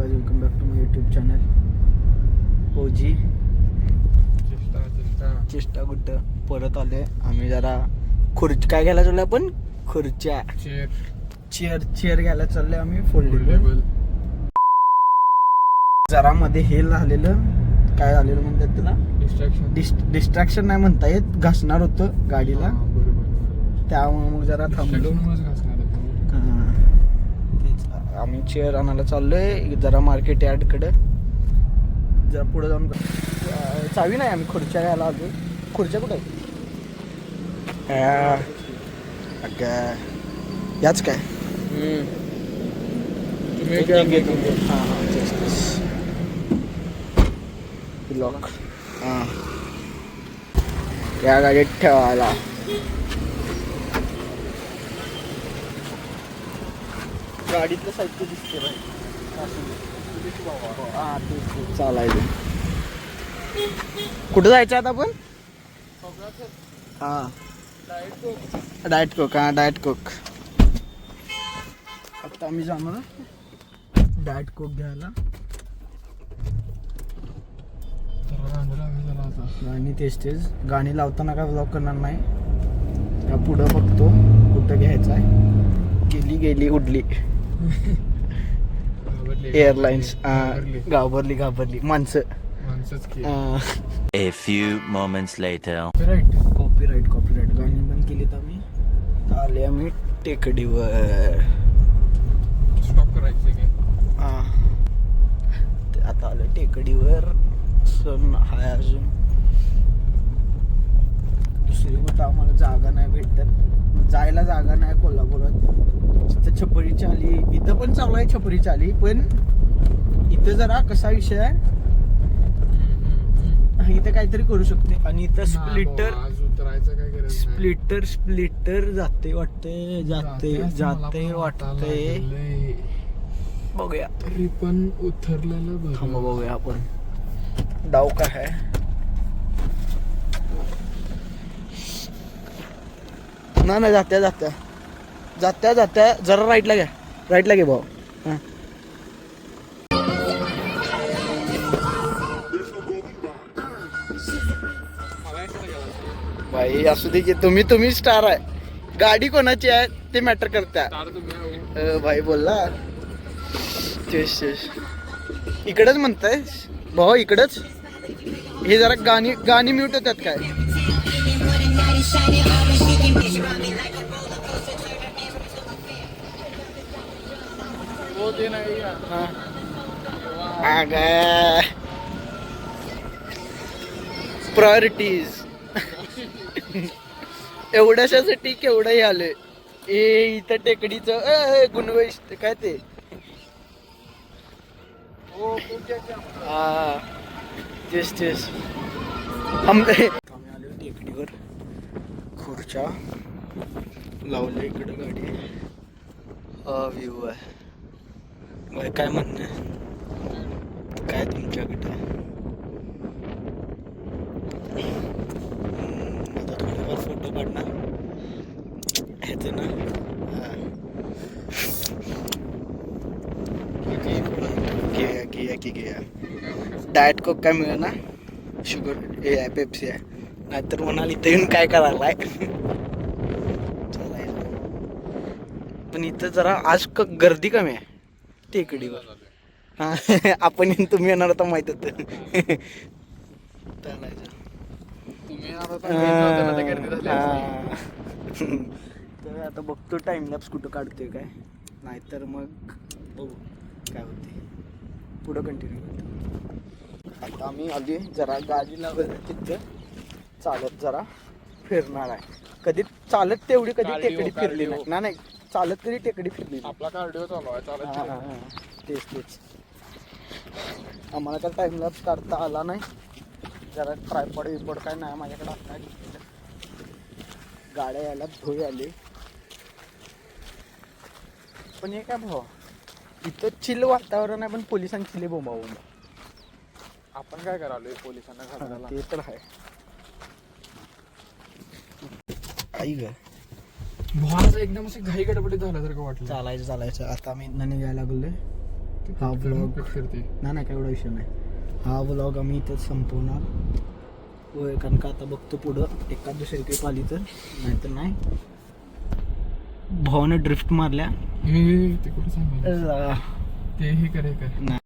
Guys, welcome back to my YouTube channel ओजी चेष्टा गुट्ट. परत आले आम्ही. जरा काय घ्यायला चाललोय आपण? खुर्च्या, चेअर घ्यायला चाललोय आम्ही. फोल्डेबल. जरा मध्ये हे झालेलं, काय झालेलं म्हणतात त्याला, डिस्ट्रॅक्शन नाही म्हणता येत, घासणार होतं गाडीला, त्यामुळे मग जरा थांबलो. आम्ही चेअर आणायला चाललोय जरा मार्केट यार्डकडे. जरा पुढे जाऊन चावी नाही, आम्ही खुर्च्या घ्यायला आलो. खुर्च्या कुठे याच काय लॉक या गाडीत ठेवायला. गाडीतलं साहित्य दिसते भाई. चालायचं. कुठं जायचं आता आपण? हा, डाएट कोक. हा, डाएट कोक. आता आम्ही जाणार डाएट कोक घ्यायला. गाणी तेच गाणी लावताना काय ब्लॉग करणार नाही. त्या पुढं बघतो कुठं घ्यायचं आहे. गेली उडली एअरलाइन्स. घाबरली माणसं. A few moments later. Copyright गाणी बंद केलीत आम्ही. आले आम्ही टेकडीवर. स्टॉप करायचं. आता आलं टेकडीवर. सण हाय अजून. दुसरी कुठं आम्हाला जागा नाही भेटत, जायला जागा नाही कोल्हापुरात. तिथं छपरीची आली, इथं पण चालू आहे छपरीची आली, पण इथं जरा कसा विषय आहे, इथं काहीतरी करू शकते. आणि इथं स्प्लिटर जाते वाटते. बघूया तरी पण उतरलेलं थांबा, बघूया आपण डाव काय आहे. ना जात्या जरा राईटला घे भाऊ. हा, भाई असू दे की. तुम्ही स्टार आहे. गाडी कोणाची आहे ते मॅटर करता भाई. बोलला तेच इकडच म्हणताय भाऊ, इकडच. हे जरा गाणी म्यूट होतात काय? प्रायोरिटीज. एवढ्यासाठी केवढंही आलंय. इथं टेकडीचं गुणवैश काय ते. तेच आम्ही आलो टेकडीवर. खुर्च्या लावल्या इकडे गाडी. हा व्ह्यू आहे. काय म्हणणं आहे काय तुमच्याकडे? आता थोडेफार फोटो काढणार ह्याचे ना. घ्या डाएट कोक काय मिळेल ना. शुगर हे आहे, पेप्सी आहे. नाहीतर म्हणाल इथं येऊन काय करायला. पण इथं जरा आज गर्दी कमी आहे टेकडीवर. हा आपण तुम्ही येणार आता माहित होत. तर आता बघतो टाइम लॅप्स कुठं काढतोय काय, नाहीतर मग बघू काय होते. पुढं कंटिन्यू करतो. आता आम्ही आली जरा गाडी लावली तिथं. चालत जरा फिरणार आहे. कधी चालत तेवढी कधी टेकडी फिरली नाही. चालत कधी टेकडी फिरली. आपला कार्डिओ चालू आहे. तेच आम्हाला तर टाइम लॅप्स काढता आला नाही. जरा ट्रायपॉड काय नाही माझ्याकडे. आता गाड्या यायला धुळी आली. पण हे काय भाऊ, इथं चिल वातावरण आहे, पण पोलिसांची बोंबा. आपण काय करालोय पोलिसांना घालायला? ते तर आहे. आई ग भावाचं एकदम असं घाई गडबडीत झाल्यासारखं वाटलं. चालायचं आता आम्ही इथनं निघायला लागलोय. हा vlog. कट करते नाही काय एवढा विषय नाही. हा व्लॉग आम्ही इथंच संपवणार होय, कारण का आता बघतो पुढं एखाद दुसरी क्लिप आली तर, नाहीतर नाही. भावानं ड्रिफ्ट मारल्या हे ते कुठं सांगायचं ते हे करे काय नाही.